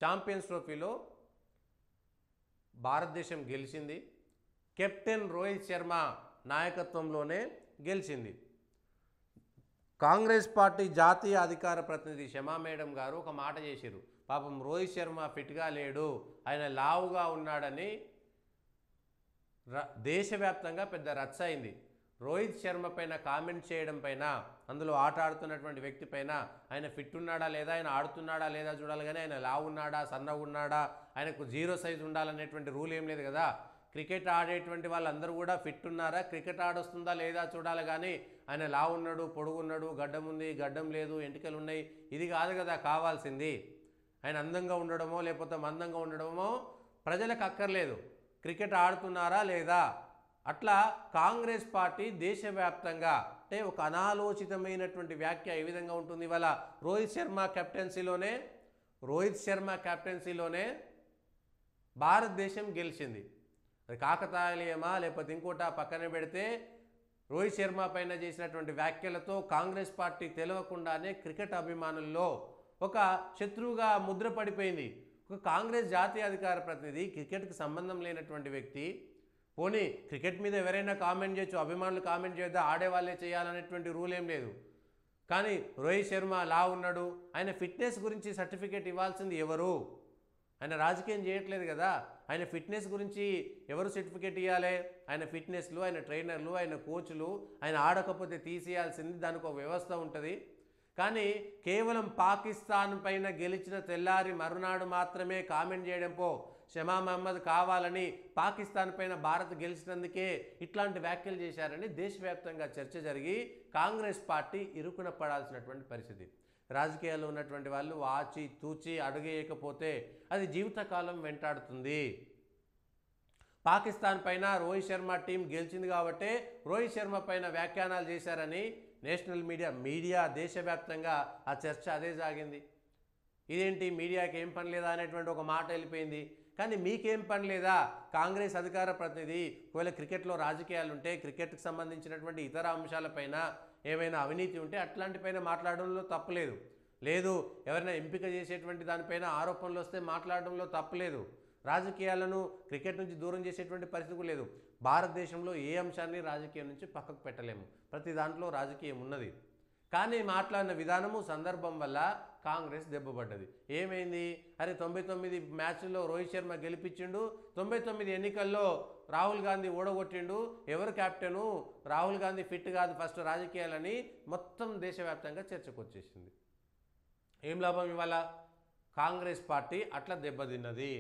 Champions ట్రోఫీలో భారతదేశం గెలిచింది. కెప్టెన్ రోహిత్ శర్మ నాయకత్వంలోనే గెలిచింది. కాంగ్రెస్ పార్టీ జాతీయ అధికార ప్రతినిధి షమా మేడం గారు ఒక మాట చేశారు. పాపం రోహిత్ శర్మ ఫిట్గా లేడు, ఆయన లావుగా ఉన్నాడని దేశవ్యాప్తంగా పెద్ద రచ్చ అయింది. రోహిత్ శర్మ పైన కామెంట్ చేయడం పైన, అందులో ఆట ఆడుతున్నటువంటి వ్యక్తి పైన ఆయన ఫిట్ ఉన్నాడా లేదా, ఆయన ఆడుతున్నాడా లేదా చూడాలి, కానీ ఆయన లావు ఉన్నాడా, సన్నగా ఉన్నాడా, ఆయనకు 0 సైజు ఉండాలనేటువంటి రూల్ ఏం లేదు కదా. క్రికెట్ ఆడేటువంటి వాళ్ళందరూ కూడా ఫిట్ ఉన్నారా, క్రికెట్ ఆడొస్తుందా లేదా చూడాలి, కానీ ఆయన లావు ఉన్నాడు, పొడుగున్నాడు, గడ్డం ఉంది, గడ్డం లేదు, ఎంటికలు ఉన్నాయి, ఇది కాదు కదా కావాల్సింది. ఆయన అందంగా ఉండడమో లేకపోతే మందంగా ఉండడమో ప్రజలకు అక్కర్లేదు, క్రికెట్ ఆడుతున్నారా లేదా. అట్లా కాంగ్రెస్ పార్టీ దేశవ్యాప్తంగా అంటే ఒక అనాలోచితమైనటువంటి వ్యాఖ్య ఏ విధంగా ఉంటుంది. ఇవాళ రోహిత్ శర్మ క్యాప్టెన్సీలోనే భారతదేశం గెలిచింది. అది కాకతాళీయమా లేకపోతే ఇంకోటా పక్కన పెడితే, రోహిత్ శర్మ పైన చేసినటువంటి వ్యాఖ్యలతో కాంగ్రెస్ పార్టీ తెలియకుండానే క్రికెట్ అభిమానుల్లో ఒక శత్రువుగా ముద్ర పడిపోయింది. ఒక కాంగ్రెస్ జాతీయ అధికార ప్రతినిధి, క్రికెట్కి సంబంధం లేనటువంటి వ్యక్తి, పోనీ క్రికెట్ మీద ఎవరైనా కామెంట్ చేయొచ్చు, అభిమానులు కామెంట్ చేయొద్దా, ఆడేవాళ్ళే చేయాలనేటువంటి రూల్ ఏం లేదు. కానీ రోహిత్ శర్మ లా ఉన్నాడు, ఆయన ఫిట్నెస్ గురించి సర్టిఫికేట్ ఇవ్వాల్సింది ఎవరు? ఆయన రాజకీయం చేయట్లేదు కదా. ఆయన ఫిట్నెస్ గురించి ఎవరు సర్టిఫికేట్ ఇవ్వాలి? ఆయన ఫిట్నెస్లు, ఆయన ట్రైనర్లు, ఆయన కోచ్లు, ఆయన ఆడకపోతే తీసేయాల్సింది, దానికి ఒక వ్యవస్థ ఉంటుంది. కానీ కేవలం పాకిస్తాన్ పైన గెలిచిన తెల్లారి మరునాడు మాత్రమే కామెంట్ చేయడంపో, షమా మహమ్మద్ కావాలని పాకిస్తాన్ పైన భారత్ గెలిచినందుకే ఇట్లాంటి వ్యాఖ్యలు చేశారని దేశవ్యాప్తంగా చర్చ జరిగి కాంగ్రెస్ పార్టీ ఇరుకున పడాల్సినటువంటి పరిస్థితి. రాజకీయాల్లో ఉన్నటువంటి వాళ్ళు ఆచి తూచి అడుగేయకపోతే అది జీవితకాలం వెంటాడుతుంది. పాకిస్తాన్ పైన రోహిత్ శర్మ టీం గెలిచింది కాబట్టి రోహిత్ శర్మ పైన వ్యాఖ్యానాలు చేశారని నేషనల్ మీడియా దేశవ్యాప్తంగా ఆ చర్చ అదే సాగింది. ఇదేంటి మీడియాకి ఏం పని లేదా అనేటువంటి ఒక మాట వెళ్ళిపోయింది. కానీ మీకేం పని లేదా? కాంగ్రెస్ అధికార ప్రతినిధి ఒకవేళ క్రికెట్లో రాజకీయాలు ఉంటే, క్రికెట్కి సంబంధించినటువంటి ఇతర అంశాలపైన ఏమైనా అవినీతి ఉంటే అట్లాంటి పైన మాట్లాడడంలో తప్పులేదు. లేదు, ఎవరైనా ఎంపిక చేసేటువంటి దానిపైన ఆరోపణలు వస్తే మాట్లాడడంలో తప్పులేదు. రాజకీయాలను క్రికెట్ నుంచి దూరం చేసేటువంటి పరిస్థితి లేదు. భారతదేశంలో ఏ అంశాన్ని రాజకీయం నుంచి పక్కకు పెట్టలేము, ప్రతి దాంట్లో రాజకీయం ఉన్నది. కానీ మాట్లాడిన విధానము, సందర్భం వల్ల కాంగ్రెస్ దెబ్బపడ్డది. ఏమైంది? అరే 99 మ్యాచ్ల్లో రోహిత్ శర్మ గెలిపించిండు, 99 ఎన్నికల్లో రాహుల్ గాంధీ ఓడగొట్టిండు, ఎవరు క్యాప్టెను, రాహుల్ గాంధీ ఫిట్ కాదు ఫస్ట్ రాజకీయాలని మొత్తం దేశవ్యాప్తంగా చర్చకు వచ్చేసింది. ఏం లాభం? ఇవాళ కాంగ్రెస్ పార్టీ అట్లా దెబ్బతిన్నది.